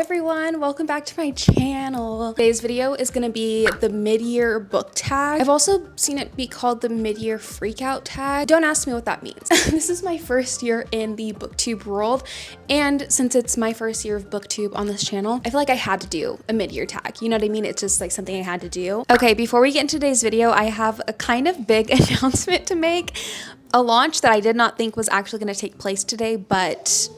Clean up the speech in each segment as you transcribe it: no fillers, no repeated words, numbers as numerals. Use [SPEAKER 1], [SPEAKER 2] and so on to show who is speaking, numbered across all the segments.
[SPEAKER 1] everyone, welcome back to my channel. Today's video is going to be the mid-year book tag. I've also seen it be called the mid-year freakout tag. Don't ask me what that means. This is my first year in the booktube world, and since it's my first year of booktube on this channel, I feel like I had to do a mid-year tag. You know what I mean? It's just like something I had to do. Okay, before we get into today's video, I have a kind of big announcement to make. A launch that I did not think was actually going to take place today, but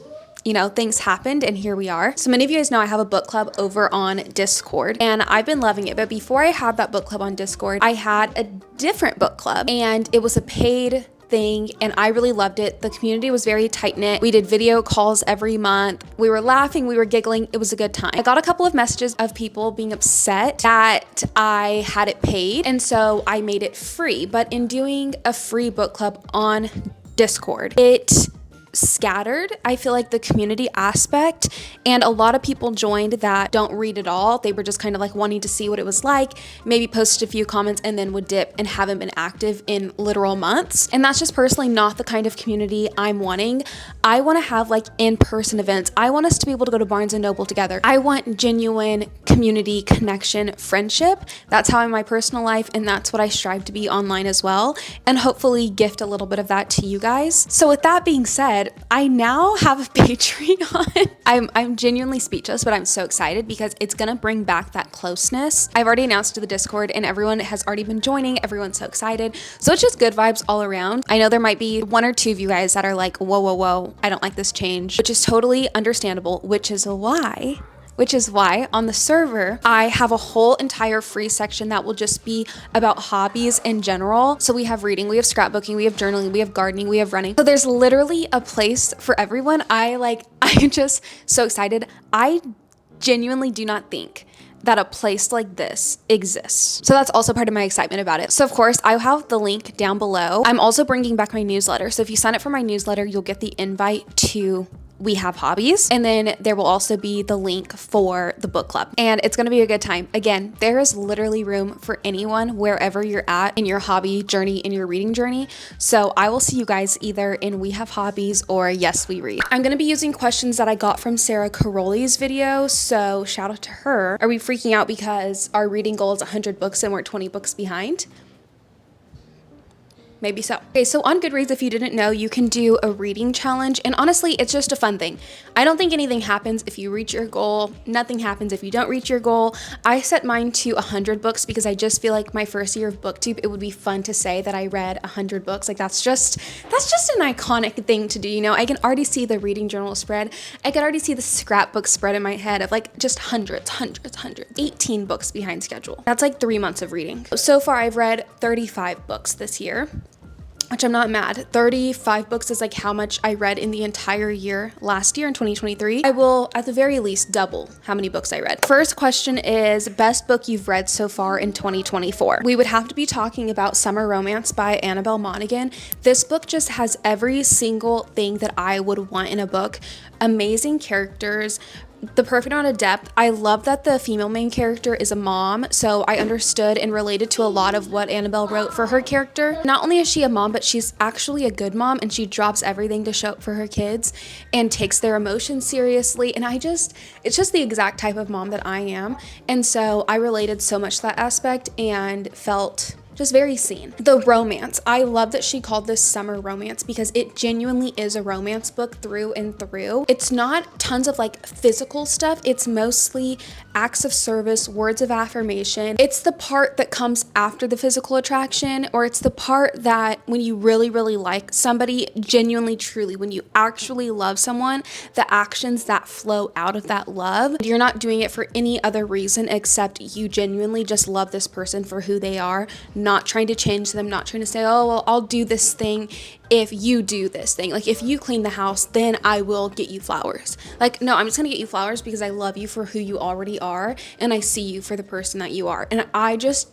[SPEAKER 1] you know, things happened and here we are. So many of you guys know I have a book club over on Discord and I've been loving it. But before I had that book club on Discord, I had a different book club and it was a paid thing and I really loved it. The community was very tight-knit. We did video calls every month. We were laughing, we were giggling. It was a good time. I got a couple of messages of people being upset that I had it paid, and so I made it free. But in doing a free book club on Discord, it scattered, I feel like, the community aspect, and a lot of people joined that don't read at all. They were just kind of like wanting to see what it was like, maybe posted a few comments and then would dip and haven't been active in literal months. And that's just personally not the kind of community I'm wanting. I want to have like in-person events. I want us to be able to go to Barnes and Noble together. I want genuine community connection, friendship. That's how I'm in my personal life, and that's what I strive to be online as well, and hopefully gift a little bit of that to you guys. So with that being said, I now have a Patreon. I'm genuinely speechless, but I'm so excited because it's gonna bring back that closeness. I've already announced to the Discord and everyone has already been joining. Everyone's so excited. So it's just good vibes all around. I know there might be one or two of you guys that are like, whoa, I don't like this change, which is totally understandable, which is why on the server, I have a whole entire free section that will just be about hobbies in general. So we have reading, we have scrapbooking, we have journaling, we have gardening, we have running. So there's literally a place for everyone. I'm just so excited. I genuinely do not think that a place like this exists. So that's also part of my excitement about it. So of course, I have the link down below. I'm also bringing back my newsletter. So if you sign up for my newsletter, you'll get the invite to We Have Hobbies, and then there will also be the link for the book club, and it's going to be a good time. Again, there is literally room for anyone wherever you're at in your hobby journey, in your reading journey. So I will see you guys either in We Have Hobbies or Yes We Read. I'm going to be using questions that I got from Sarah Caroli's video, so shout out to her. Are we freaking out because our reading goal is 100 books and we're 20 books behind? Maybe so. Okay, so on Goodreads, if you didn't know, you can do a reading challenge, and honestly, it's just a fun thing. I don't think anything happens if you reach your goal. Nothing happens if you don't reach your goal. I set mine to 100 books because I just feel like my first year of booktube, it would be fun to say that I read 100 books. Like that's just an iconic thing to do, you know? I can already see the reading journal spread. I can already see the scrapbook spread in my head of like just hundreds, 18 books behind schedule. That's like 3 months of reading. So far, I've read 35 books this year, which I'm not mad. 35 books is like how much I read in the entire year last year in 2023. I will at the very least double how many books I read. First question is best book you've read so far in 2024. We would have to be talking about Summer Romance by Annabelle Monaghan. This book just has every single thing that I would want in a book. Amazing characters, the perfect amount of depth. I love that the female main character is a mom, so I understood and related to a lot of what Annabelle wrote for her character. Not only is she a mom, but she's actually a good mom, and she drops everything to show up for her kids and takes their emotions seriously. And it's just the exact type of mom that I am. And so I related so much to that aspect and felt just very seen. The romance, I love that she called this summer romance because it genuinely is a romance book through and through. It's not tons of like physical stuff. It's mostly acts of service, words of affirmation. It's the part that comes after the physical attraction, or it's the part that when you really, really like somebody, genuinely, truly, when you actually love someone, the actions that flow out of that love, you're not doing it for any other reason except you genuinely just love this person for who they are, not trying to change them, not trying to say, oh, well, I'll do this thing if you do this thing. Like if you clean the house, then I will get you flowers. Like, no, I'm just gonna get you flowers because I love you for who you already are and I see you for the person that you are. And I just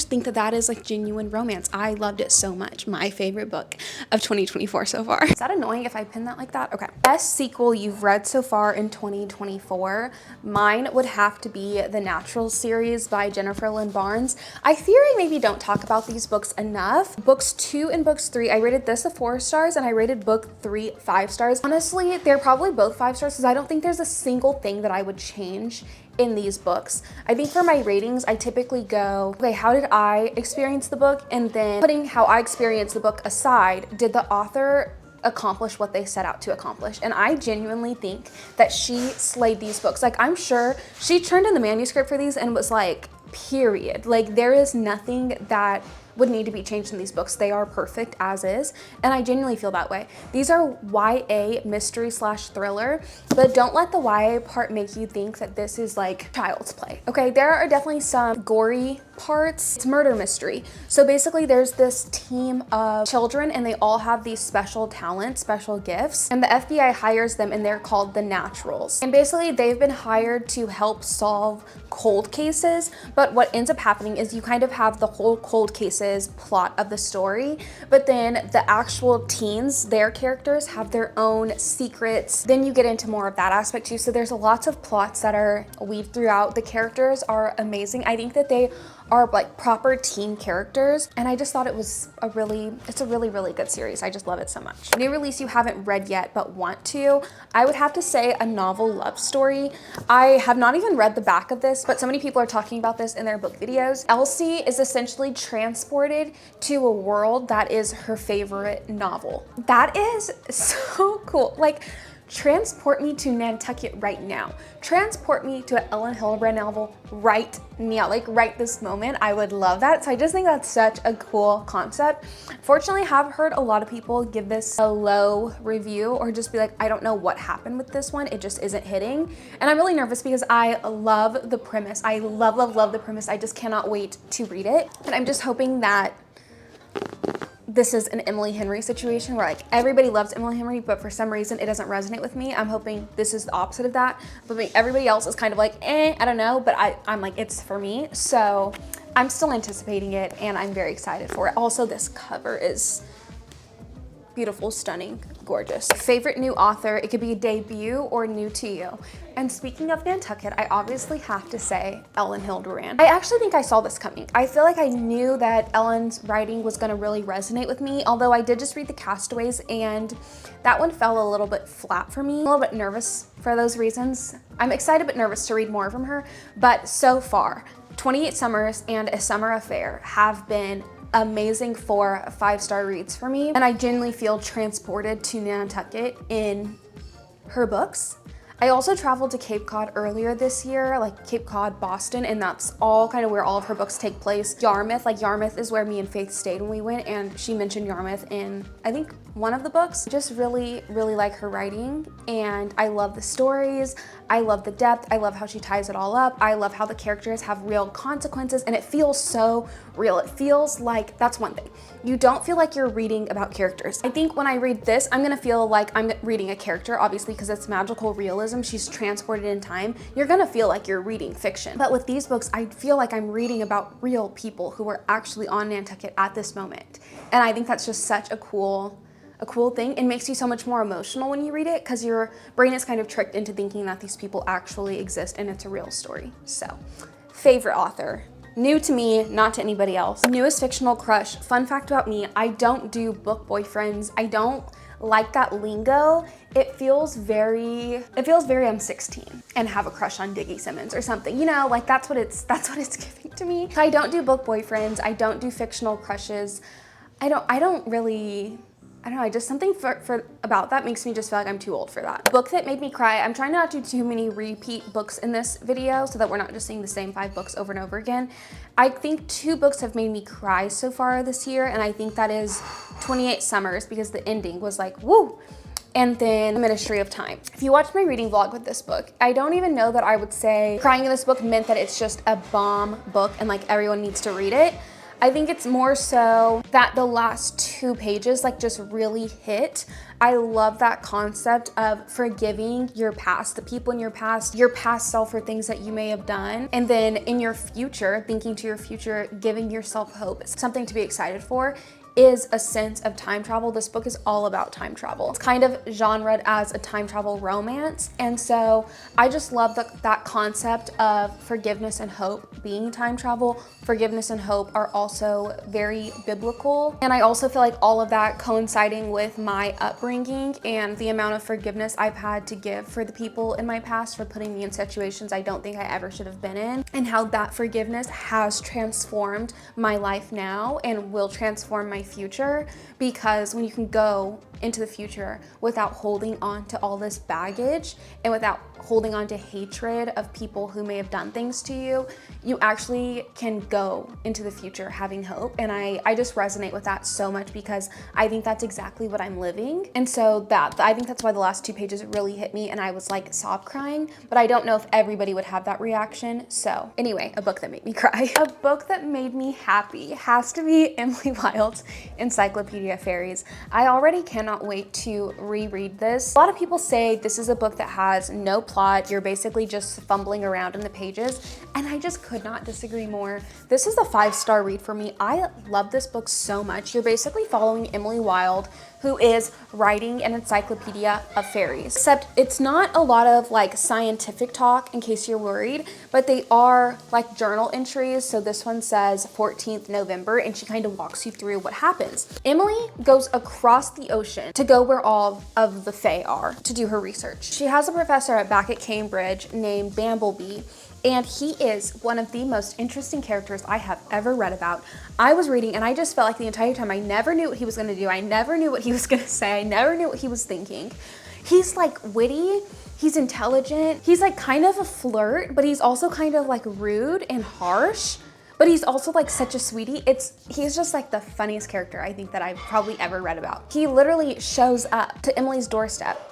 [SPEAKER 1] think that that is like genuine romance. I loved it so much. My favorite book of 2024 so far. Is that annoying if I pin that like that? Okay. Best sequel you've read so far in 2024. Mine would have to be the Natural series by Jennifer Lynn Barnes. I fear I maybe don't talk talk about these books enough. Books 2 and books 3, I rated this a 4 stars and I rated book 3 5 stars. Honestly, they're probably both 5 stars because I don't think there's a single thing that I would change in these books. I think for my ratings, I typically go, okay, how did I experience the book? And then putting how I experienced the book aside, did the author accomplish what they set out to accomplish? And I genuinely think that she slayed these books. Like, I'm sure she turned in the manuscript for these and was like, period. Like, there is nothing that would need to be changed in these books. They are perfect as is, and I genuinely feel that way. These are YA mystery / thriller, but don't let the YA part make you think that this is like child's play, okay? There are definitely some gory parts. It's murder mystery. So basically there's this team of children and they all have these special talents, special gifts, and the FBI hires them and they're called the Naturals. And basically they've been hired to help solve cold cases, but what ends up happening is you kind of have the whole cold cases plot of the story, but then the actual teens, their characters have their own secrets. Then you get into more of that aspect too. So there's lots of plots that are weaved throughout. The characters are amazing. I think that they are like proper teen characters, and I just thought it's a really good series. I just love it so much. New release you haven't read yet but want to, I would have to say a novel love story. I have not even read the back of this, but so many people are talking about this in their book videos. Elsie is essentially transported to a world that is her favorite novel. That is so cool. Like, transport me to Nantucket right now. Transport me to an Ellen Hildebrand novel right now, like right this moment. I would love that. So I just think that's such a cool concept. Fortunately, I have heard a lot of people give this a low review or just be like, I don't know what happened with this one. It just isn't hitting. And I'm really nervous because I love the premise. I love the premise. I just cannot wait to read it. And I'm just hoping that this is an Emily Henry situation where like everybody loves Emily Henry, but for some reason it doesn't resonate with me. I'm hoping this is the opposite of that. But everybody else is kind of like, I don't know, but I'm like, it's for me. So I'm still anticipating it and I'm very excited for it. Also, this cover is beautiful, stunning, gorgeous. Favorite new author, it could be a debut or new to you. And speaking of Nantucket, I obviously have to say Ellen Hildebrand. I actually think I saw this coming. I feel like I knew that Ellen's writing was gonna really resonate with me, although I did just read The Castaways and that one fell a little bit flat for me. I'm a little bit nervous for those reasons. I'm excited but nervous to read more from her, but so far, 28 Summers and A Summer Affair have been amazing 4 5-star reads for me, and I genuinely feel transported to Nantucket in her books. I also traveled to Cape Cod earlier this year, like Cape Cod, Boston, and that's all kind of where all of her books take place. Yarmouth, like Yarmouth is where me and Faith stayed when we went, and she mentioned Yarmouth in, I think, one of the books. Just really like her writing, and I love the stories. I love the depth. I love how she ties it all up. I love how the characters have real consequences, and it feels so real. It feels like, that's one thing. You don't feel like you're reading about characters. I think when I read this, I'm gonna feel like I'm reading a character, obviously, because it's magical realism. She's transported in time. You're gonna feel like you're reading fiction. But with these books, I feel like I'm reading about real people who are actually on Nantucket at this moment. And I think that's just such a cool thing. It makes you so much more emotional when you read it because your brain is kind of tricked into thinking that these people actually exist and it's a real story. So, favorite author. New to me, not to anybody else. Newest fictional crush. Fun fact about me, I don't do book boyfriends. I don't like that lingo. It feels very I'm 16 and have a crush on Diggy Simmons or something. You know, like that's what it's giving to me. I don't do book boyfriends. I don't do fictional crushes. I don't know, just something about that makes me just feel like I'm too old for that. Book that made me cry. I'm trying not to do too many repeat books in this video so that we're not just seeing the same 5 books over and over again. I think 2 books have made me cry so far this year, and I think that is 28 Summers because the ending was like, woo! And then Ministry of Time. If you watch my reading vlog with this book, I don't even know that I would say crying in this book meant that it's just a bomb book and like everyone needs to read it. I think it's more so that the last 2 pages like just really hit. I love that concept of forgiving your past, the people in your past self for things that you may have done. And then in your future, thinking to your future, giving yourself hope, something to be excited for. is a sense of time travel. This book is all about time travel. It's kind of genred as a time travel romance. And so I just love that concept of forgiveness and hope being time travel. Forgiveness and hope are also very biblical. And I also feel like all of that coinciding with my upbringing and the amount of forgiveness I've had to give for the people in my past for putting me in situations I don't think I ever should have been in, and how that forgiveness has transformed my life now and will transform my future. Because when you can go into the future without holding on to all this baggage and without holding on to hatred of people who may have done things to you, you actually can go into the future having hope. And I just resonate with that so much, because I think that's exactly what I'm living. And so I think that's why the last 2 pages really hit me and I was like sob crying, but I don't know if everybody would have that reaction. So anyway, a book that made me cry. A book that made me happy has to be Emily Wilde's Encyclopedia of Fairies. I already cannot wait to reread this. A lot of people say this is a book that has no plot. You're basically just fumbling around in the pages, and I just could not disagree more. This is a 5-star read for me. I love this book so much. You're basically following Emily Wilde, who is writing an encyclopedia of fairies. Except it's not a lot of like scientific talk, in case you're worried, but they are like journal entries. So this one says 14th November, and she kind of walks you through what happens. Emily goes across the ocean to go where all of the fae are to do her research. She has a professor back at Cambridge named Bamblebee, and he is one of the most interesting characters I have ever read about. I was reading and I just felt like the entire time I never knew what he was gonna do. I never knew what he was gonna say. I never knew what he was thinking. He's like witty, he's intelligent, he's like kind of a flirt, but he's also kind of like rude and harsh, but he's also like such a sweetie. He's just like the funniest character I think that I've probably ever read about. He literally shows up to Emily's doorstep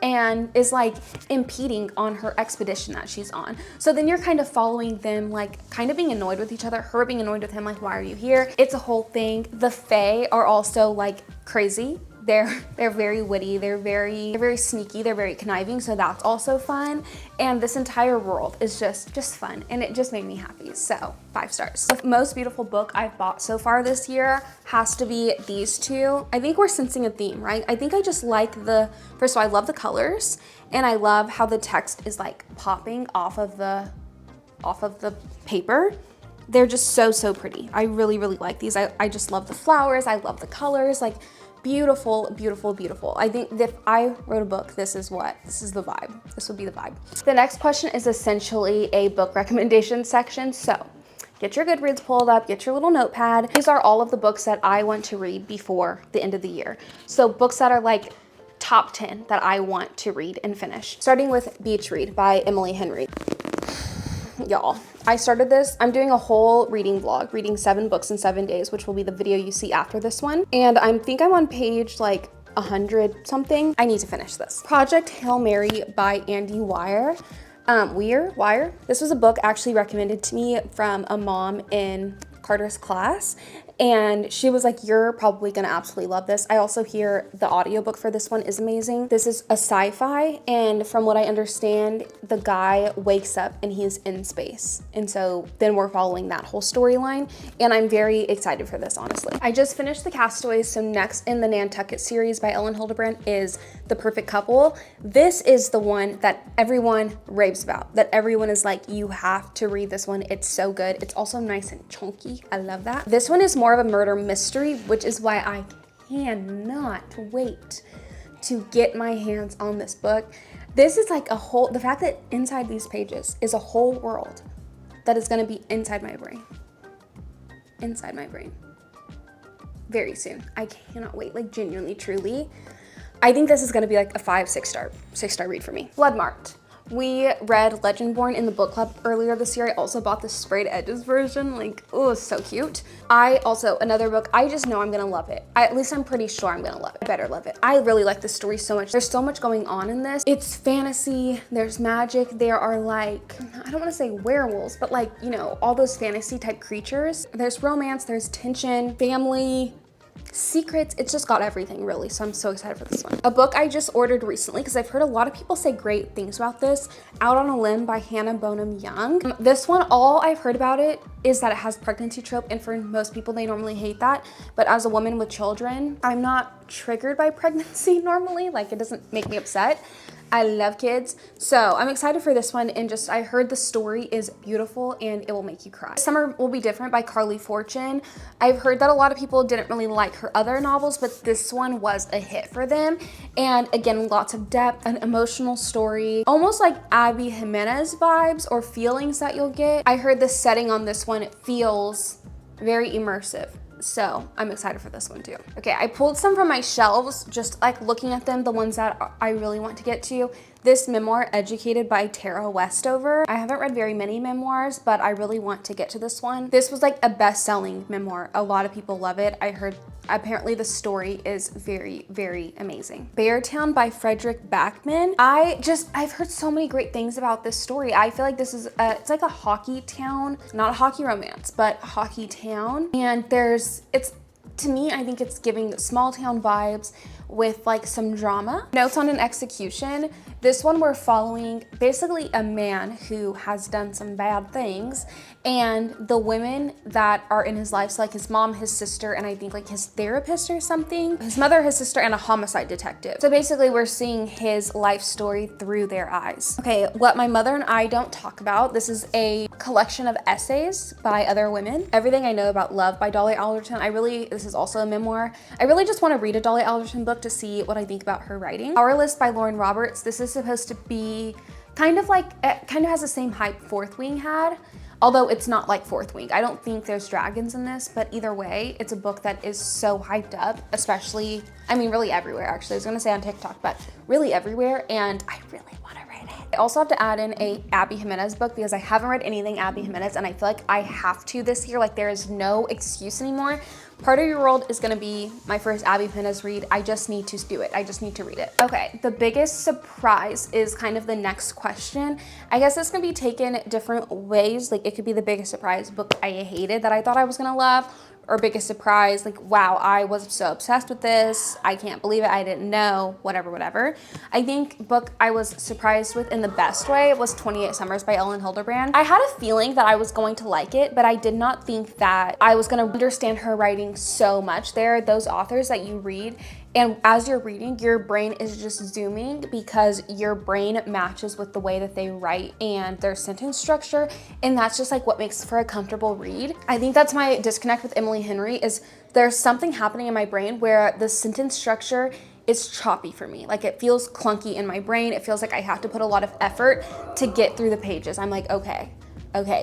[SPEAKER 1] and is like impeding on her expedition that she's on. So then you're kind of following them, like kind of being annoyed with each other, her being annoyed with him, like, why are you here? It's a whole thing. The fae are also like crazy. They're very witty, they're very sneaky, they're very conniving, so that's also fun. And this entire world is just fun, and it just made me happy. So 5 stars. The most beautiful book I've bought so far this year has to be these two. I think we're sensing a theme, right? I think I just like first of all, I love the colors, and I love how the text is like popping off of the paper. They're just so pretty. I really like these. I just love the flowers, I love the colors, like beautiful, beautiful, beautiful. I think if I wrote a book, this is the vibe. This would be the vibe. The next question is essentially a book recommendation section. So get your Goodreads pulled up, get your little notepad. These are all of the books that I want to read before the end of the year. So books that are like top 10 that I want to read and finish. Starting with Beach Read by Emily Henry. Y'all, I started this. I'm doing a whole reading vlog, reading 7 books in 7 days, which will be the video you see after this one. And I think I'm on page like 100 something. I need to finish this. Project Hail Mary by Andy Weir. Weir. This was a book actually recommended to me from a mom in Carter's class, and she was like, you're probably gonna absolutely love this. I also hear the audiobook for this one is amazing. This is a sci-fi, and from what I understand, the guy wakes up and he's in space. And so then we're following that whole storyline, and I'm very excited for this, honestly. I just finished The Castaways, so next in the Nantucket series by Ellen Hildebrand is The Perfect Couple. This is the one that everyone raves about, that everyone is like, you have to read this one. It's so good. It's also nice and chunky. I love that. This one is more of a murder mystery, which is why I cannot wait to get my hands on this book. This is like the fact that inside these pages is a whole world that is going to be inside my brain. Inside my brain. Very soon. I cannot wait, like genuinely, truly. I think this is going to be like a 6-star read for me. Bloodmarked. We read Legendborn in the book club earlier this year. I also bought the sprayed edges version. Like, oh, so cute. Another book, I just know I'm gonna love it. At least I'm pretty sure I'm gonna love it. I better love it. I really like this story so much. There's so much going on in this. It's fantasy, there's magic, there are like, I don't wanna say werewolves, but like, you know, all those fantasy type creatures. There's romance, there's tension, family, secrets. It's just got everything really, so I'm so excited for this one. A book I just ordered recently because I've heard a lot of people say great things about this, Out on a Limb by Hannah Bonham Young. This one, all I've heard about it is that it has pregnancy trope, and for most people they normally hate that, but as a woman with children, I'm not triggered by pregnancy normally, like it doesn't make me upset. I love kids, so I'm excited for this one, and just I heard the story is beautiful and it will make you cry. Summer Will Be Different by Carly Fortune. I've heard that a lot of people didn't really like her other novels, but this one was a hit for them. And again, lots of depth, an emotional story, almost like Abby Jimenez vibes or feelings that you'll get. I heard the setting on this one, it feels very immersive. So I'm excited for this one too. Okay, I pulled some from my shelves, just like looking at them, the ones that I really want to get to. This memoir, Educated by Tara Westover. I haven't read very many memoirs, but I really want to get to this one. This was like a best-selling memoir. A lot of people love it. I heard apparently the story is very, very amazing. Beartown by Frederick Backman. I've heard so many great things about this story. I feel like this is, it's like a hockey town, not a hockey romance, but hockey town. And to me, I think it's giving small town vibes with like some drama. Notes on an Execution. This one we're following basically a man who has done some bad things, and the women that are in his life, so like his mom, his sister, and I think like his therapist or something, his mother, his sister, and a homicide detective. So basically we're seeing his life story through their eyes. Okay, What My Mother and I Don't Talk About. This is a collection of essays by other women. Everything I Know About Love by Dolly Alderton. This is also a memoir. I really just want to read a Dolly Alderton book to see what I think about her writing. Powerless by Lauren Roberts. This is supposed to be kind of like, it kind of has the same hype Fourth Wing had, although it's not like Fourth Wing. I don't think there's dragons in this, but either way, it's a book that is so hyped up, especially, I mean, really everywhere actually. I was gonna say on TikTok, but really everywhere, and I really wanna read it. I also have to add in a Abby Jimenez book because I haven't read anything Abby Jimenez, and I feel like I have to this year. Like there is no excuse anymore. Part of Your World is gonna be my first Abby Jimenez read. I just need to do it. I just need to read it. Okay, the biggest surprise is kind of the next question. I guess this can be taken different ways. Like it could be the biggest surprise book I hated that I thought I was gonna love, or biggest surprise, like, wow, I was so obsessed with this. I can't believe it, I didn't know, whatever. I think book I was surprised with in the best way was 28 Summers by Ellen Hilderbrand. I had a feeling that I was going to like it, but I did not think that I was gonna understand her writing so much. There are those authors that you read, and as you're reading, your brain is just zooming because your brain matches with the way that they write and their sentence structure, and that's just like what makes for a comfortable read. I think that's my disconnect with Emily Henry, is there's something happening in my brain where the sentence structure is choppy for me. Like it feels clunky in my brain. It feels like I have to put a lot of effort to get through the pages. I'm like, okay,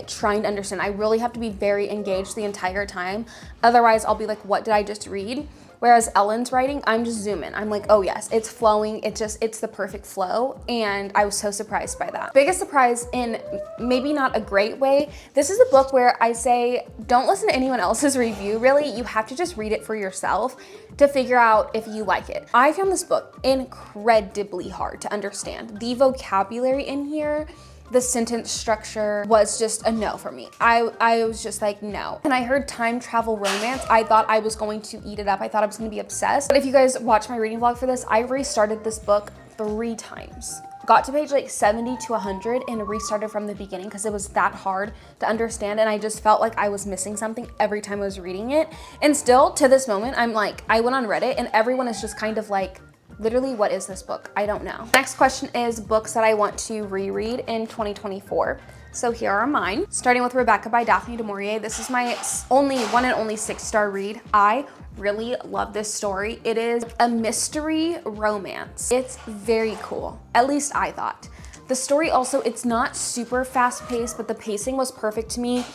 [SPEAKER 1] trying to understand. I really have to be very engaged the entire time. Otherwise, I'll be like, what did I just read? Whereas Ellen's writing, I'm just zooming. I'm like, oh yes, it's flowing. It's the perfect flow. And I was so surprised by that. Biggest surprise in maybe not a great way. This is a book where I say, don't listen to anyone else's review, really. You have to just read it for yourself to figure out if you like it. I found this book incredibly hard to understand. The vocabulary in here, the sentence structure was just a no for me. I was just like, no. And I heard time travel romance. I thought I was going to eat it up. I thought I was gonna be obsessed. But if you guys watch my reading vlog for this, I restarted this book 3 times. Got to page like 70 to 100 and restarted from the beginning because it was that hard to understand, and I just felt like I was missing something every time I was reading it. And still to this moment, I'm like, I went on Reddit and everyone is just kind of like, literally, what is this book? I don't know. Next question is books that I want to reread in 2024. So here are mine. Starting with Rebecca by Daphne du Maurier. This is my one and only 6-star read. I really love this story. It is a mystery romance. It's very cool. At least I thought. The story also, it's not super fast paced, but the pacing was perfect to me.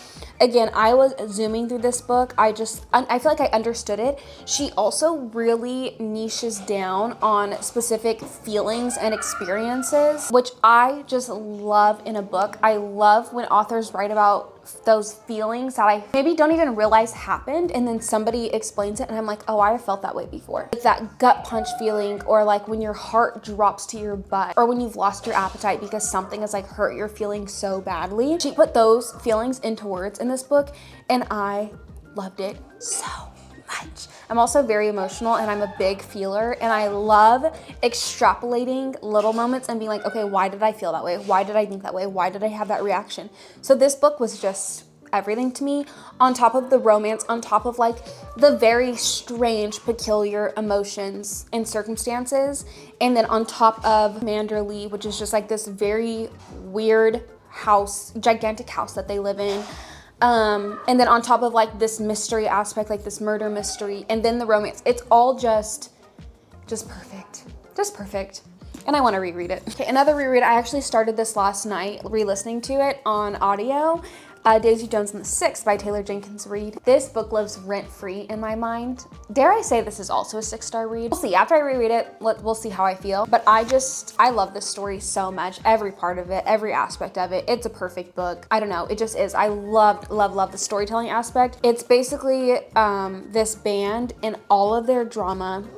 [SPEAKER 1] Again, I was zooming through this book. I feel like I understood it. She also really niches down on specific feelings and experiences, which I just love in a book. I love when authors write about those feelings that I maybe don't even realize happened, and then somebody explains it and I'm like, oh, I have felt that way before. Like that gut punch feeling, or like when your heart drops to your butt, or when you've lost your appetite because something has like hurt your feelings so badly. She put those feelings into words in this book and I loved it so much. I'm also very emotional and I'm a big feeler, and I love extrapolating little moments and being like, okay, why did I feel that way? Why did I think that way? Why did I have that reaction? So this book was just everything to me, on top of the romance, on top of like the very strange, peculiar emotions and circumstances, and then on top of Manderley, which is just like this very weird house, gigantic house that they live in. And then on top of like this mystery aspect, like this murder mystery, and then the romance. It's all just perfect, just perfect. And I want to reread it. Okay, another reread. I actually started this last night, re-listening to it on audio. Daisy Jones and the Six by Taylor Jenkins Reid. This book lives rent-free in my mind. Dare I say this is also a 6-star read? We'll see. After I reread it, we'll see how I feel. But I love this story so much. Every part of it, every aspect of it. It's a perfect book. I don't know, it just is. I love the storytelling aspect. It's basically this band and all of their drama,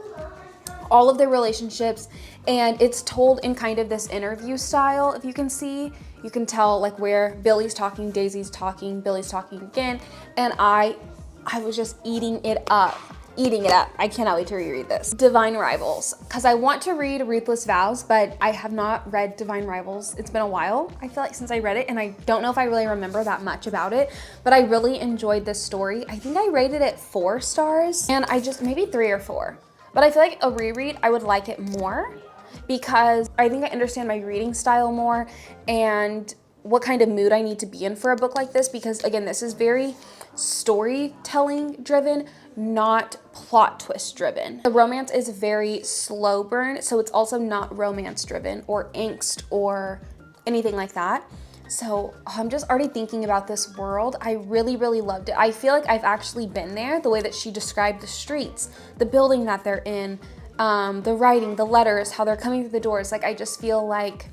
[SPEAKER 1] all of their relationships, and it's told in kind of this interview style. If you can see, you can tell like where Billy's talking, Daisy's talking, Billy's talking again, and I was just eating it up. I cannot wait to reread this. Divine Rivals, because I want to read Ruthless Vows, but I have not read Divine Rivals. It's been a while, I feel like, since I read it, and I don't know if I really remember that much about it, but I really enjoyed this story. I think I rated it 4 stars, and maybe 3 or 4. But I feel like a reread, I would like it more, because I think I understand my reading style more and what kind of mood I need to be in for a book like this, because again, this is very storytelling driven, not plot twist driven. The romance is very slow burn, so it's also not romance driven or angst or anything like that. So I'm just already thinking about this world. I really, really loved it. I feel like I've actually been there, the way that she described the streets, the building that they're in, the writing, the letters, how they're coming through the doors. Like, I just feel like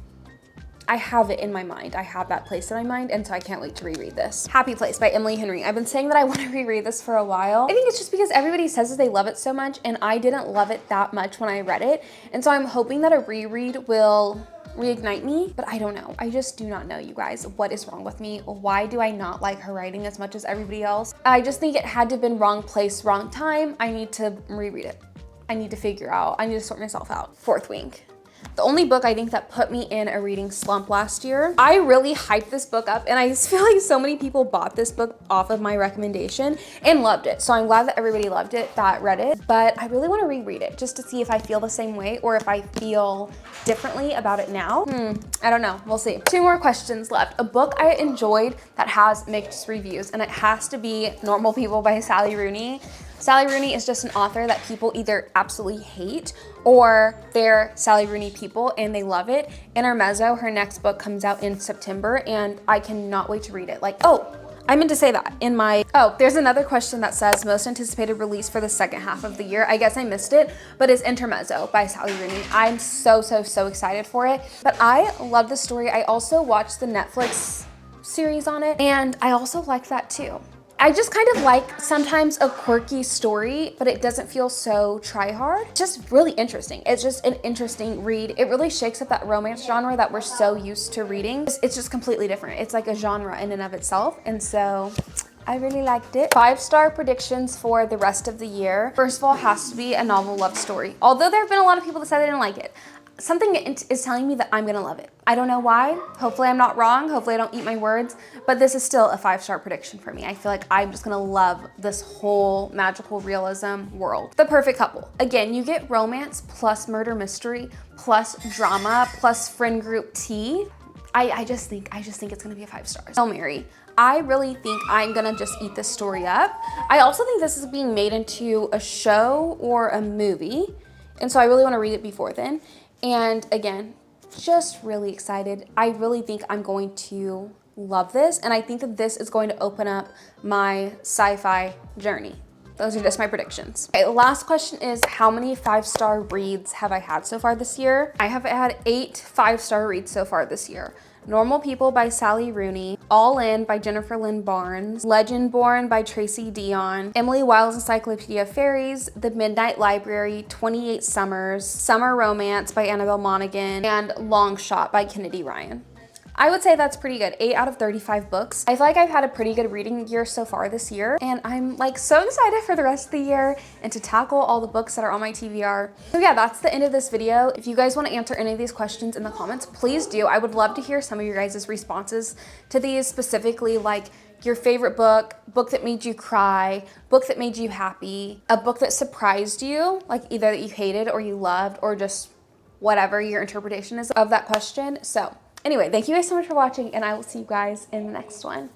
[SPEAKER 1] I have it in my mind. I have that place in my mind, and so I can't wait to reread this. Happy Place by Emily Henry. I've been saying that I want to reread this for a while. I think it's just because everybody says that they love it so much, and I didn't love it that much when I read it. And so I'm hoping that a reread will reignite me, but I don't know. I just do not know, you guys. What is wrong with me? Why do I not like her writing as much as everybody else? I just think it had to have been wrong place, wrong time. I need to reread it. I need to figure out, I need to sort myself out. Fourth Wing. The only book I think that put me in a reading slump last year. I really hyped this book up, and I just feel like so many people bought this book off of my recommendation and loved it. So I'm glad that everybody loved it that read it, but I really want to reread it just to see if I feel the same way or if I feel differently about it now. I don't know, we'll see. 2 more questions left. A book I enjoyed that has mixed reviews, and it has to be Normal People by Sally Rooney. Sally Rooney is just an author that people either absolutely hate or they're Sally Rooney people and they love it. Intermezzo, her next book, comes out in September, and I cannot wait to read it. Like, oh, I meant to say that in my, there's another question that says most anticipated release for the second half of the year. I guess I missed it, but it's Intermezzo by Sally Rooney. I'm so excited for it. But I love the story. I also watched the Netflix series on it, and I also like that too. I just kind of like sometimes a quirky story, but it doesn't feel so try-hard. Just really interesting. It's just an interesting read. It really shakes up that romance genre that we're so used to reading. It's just completely different. It's like a genre in and of itself. And so I really liked it. 5-star predictions for the rest of the year. First of all, it has to be a novel love story. Although there have been a lot of people that said they didn't like it. Something is telling me that I'm gonna love it. I don't know why. Hopefully I'm not wrong. Hopefully I don't eat my words, but this is still a 5-star prediction for me. I feel like I'm just gonna love this whole magical realism world. The Perfect Couple. Again, you get romance plus murder mystery plus drama plus friend group tea. I just think it's gonna be a 5 stars. Hail Mary. I really think I'm gonna just eat this story up. I also think this is being made into a show or a movie, and so I really wanna read it before then. And again, just really excited. I really think I'm going to love this, and I think that this is going to open up my sci-fi journey. Those are just my predictions. Okay, last question is, how many 5-star reads have I had so far this year? I have had 8 5-star reads so far this year. Normal People by Sally Rooney, All In by Jennifer Lynn Barnes, Legend Born by Tracy Dion, Emily Wilde's Encyclopedia of Fairies, The Midnight Library, 28 Summers, Summer Romance by Annabelle Monaghan, and Long Shot by Kennedy Ryan. I would say that's pretty good. 8 out of 35 books. I feel like I've had a pretty good reading year so far this year, and I'm like so excited for the rest of the year and to tackle all the books that are on my TBR. So yeah, that's the end of this video. If you guys want to answer any of these questions in the comments, please do. I would love to hear some of your guys' responses to these, specifically like your favorite book, book that made you cry, book that made you happy, a book that surprised you, like either that you hated or you loved, or just whatever your interpretation is of that question. So anyway, thank you guys so much for watching, and I will see you guys in the next one.